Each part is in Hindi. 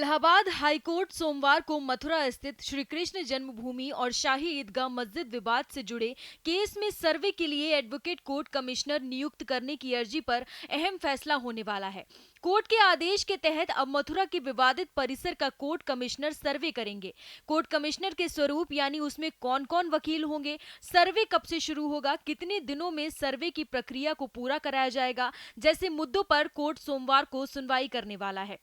इलाहाबाद हाईकोर्ट सोमवार को मथुरा स्थित श्री कृष्ण जन्मभूमि और शाही ईदगाह मस्जिद विवाद से जुड़े केस में सर्वे के लिए एडवोकेट कोर्ट कमिश्नर नियुक्त करने की अर्जी पर अहम फैसला होने वाला है। कोर्ट के आदेश के तहत अब मथुरा के विवादित परिसर का कोर्ट कमिश्नर सर्वे करेंगे। कोर्ट कमिश्नर के स्वरूप यानी उसमें कौन कौन वकील होंगे, सर्वे कब से शुरू होगा, कितने दिनों में सर्वे की प्रक्रिया को पूरा कराया जाएगा, जैसे मुद्दों पर कोर्ट सोमवार को सुनवाई करने वाला है।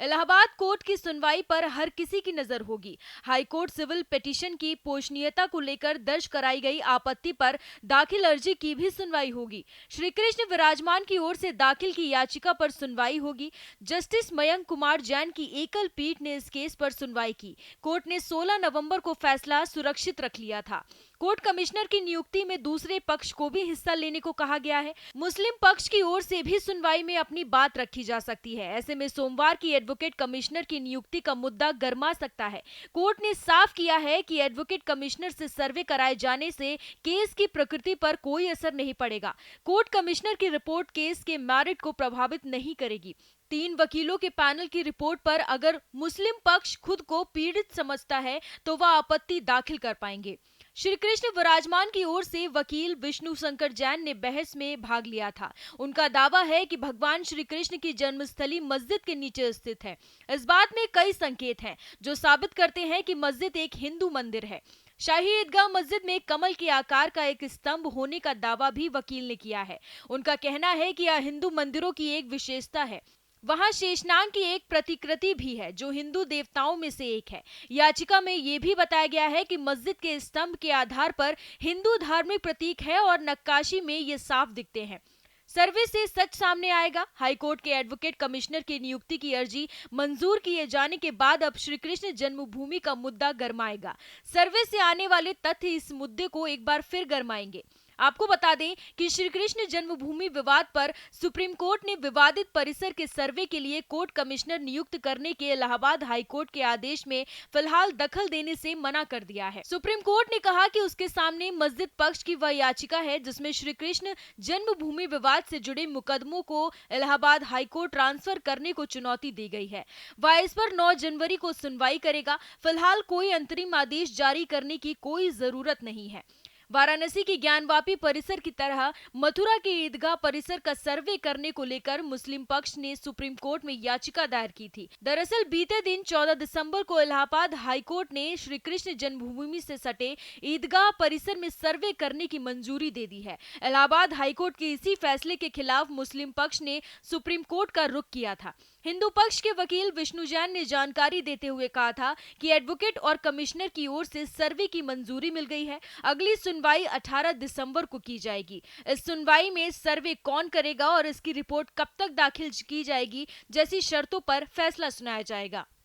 इलाहाबाद कोर्ट की सुनवाई पर हर किसी की नजर होगी। हाईकोर्ट सिविल पिटीशन की पोषणीयता को लेकर दर्ज कराई गई आपत्ति पर दाखिल अर्जी की भी सुनवाई होगी। श्री कृष्ण विराजमान की ओर से दाखिल की याचिका पर सुनवाई होगी। जस्टिस मयंक कुमार जैन की एकल पीठ ने इस केस पर सुनवाई की। कोर्ट ने 16 नवंबर को फैसला सुरक्षित रख लिया था। कोर्ट कमिश्नर की नियुक्ति में दूसरे पक्ष को भी हिस्सा लेने को कहा गया है। मुस्लिम पक्ष की ओर से भी सुनवाई में अपनी बात रखी जा सकती है। ऐसे में सोमवार की एडवोकेट कमिश्नर की नियुक्ति का मुद्दा गर्मा सकता है। कोर्ट ने साफ किया है कि एडवोकेट कमिश्नर से सर्वे कराए जाने से केस की प्रकृति पर कोई असर नहीं पड़ेगा। कोर्ट कमिश्नर की रिपोर्ट केस के मेरिट को प्रभावित नहीं करेगी। 3 वकीलों के पैनल की रिपोर्ट पर अगर मुस्लिम पक्ष खुद को पीड़ित समझता है तो वह आपत्ति दाखिल कर पाएंगे। श्री कृष्ण विराजमान की ओर से वकील विष्णु शंकर जैन ने बहस में भाग लिया था। उनका दावा है कि भगवान श्री कृष्ण की जन्मस्थली मस्जिद के नीचे स्थित है। इस बात में कई संकेत हैं जो साबित करते हैं कि मस्जिद एक हिंदू मंदिर है। शाही ईदगाह मस्जिद में कमल के आकार का एक स्तंभ होने का दावा भी वकील ने किया है। उनका कहना है कि यह हिंदू मंदिरों की एक विशेषता है। वहां शेषनाग की एक प्रतिकृति भी है जो हिंदू देवताओं में से एक है। याचिका में यह भी बताया गया है कि मस्जिद के स्तंभ के आधार पर हिंदू धार्मिक प्रतीक है और नक्काशी में ये साफ दिखते हैं। सर्वे से सच सामने आएगा। हाईकोर्ट के एडवोकेट कमिश्नर की नियुक्ति की अर्जी मंजूर किए जाने के बाद अब श्री कृष्ण जन्मभूमि का मुद्दा गरमाएगा। सर्वे से आने वाले तथ्य इस मुद्दे को एक बार फिर गरमाएंगे। आपको बता दें कि श्री कृष्ण जन्मभूमि विवाद पर सुप्रीम कोर्ट ने विवादित परिसर के सर्वे के लिए कोर्ट कमिश्नर नियुक्त करने के इलाहाबाद हाईकोर्ट के आदेश में फिलहाल दखल देने से मना कर दिया है। सुप्रीम कोर्ट ने कहा कि उसके सामने मस्जिद पक्ष की वह याचिका है जिसमें श्री कृष्ण जन्मभूमि विवाद से जुड़े मुकदमों को इलाहाबाद हाईकोर्ट ट्रांसफर करने को चुनौती दी गई है। वह इस पर 9 जनवरी को सुनवाई करेगा। फिलहाल कोई अंतरिम आदेश जारी करने की कोई जरूरत नहीं है। वाराणसी की ज्ञानवापी परिसर की तरह मथुरा के ईदगाह परिसर का सर्वे करने को लेकर मुस्लिम पक्ष ने सुप्रीम कोर्ट में याचिका दायर की थी। दरअसल बीते दिन 14 दिसंबर को इलाहाबाद हाईकोर्ट ने श्री कृष्ण जन्मभूमि से सटे ईदगाह परिसर में सर्वे करने की मंजूरी दे दी है। इलाहाबाद हाईकोर्ट के इसी फैसले के खिलाफ मुस्लिम पक्ष ने सुप्रीम कोर्ट का रुख किया था। हिंदू पक्ष के वकील विष्णु जैन ने जानकारी देते हुए कहा था कि एडवोकेट और कमिश्नर की ओर से सर्वे की मंजूरी मिल गई है। अगली सुनवाई 18 दिसंबर को की जाएगी। इस सुनवाई में सर्वे कौन करेगा और इसकी रिपोर्ट कब तक दाखिल की जाएगी जैसी शर्तों पर फैसला सुनाया जाएगा।